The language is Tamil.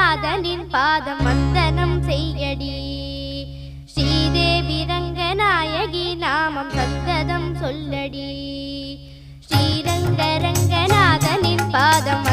ரங்கநாதனின் பாதம் வந்தனம் செய்யடி. ஸ்ரீதேவி ரங்கநாயகி நாமம் சந்ததம் சொல்லடி. ஸ்ரீரங்க ரங்கநாதனின் பாதம்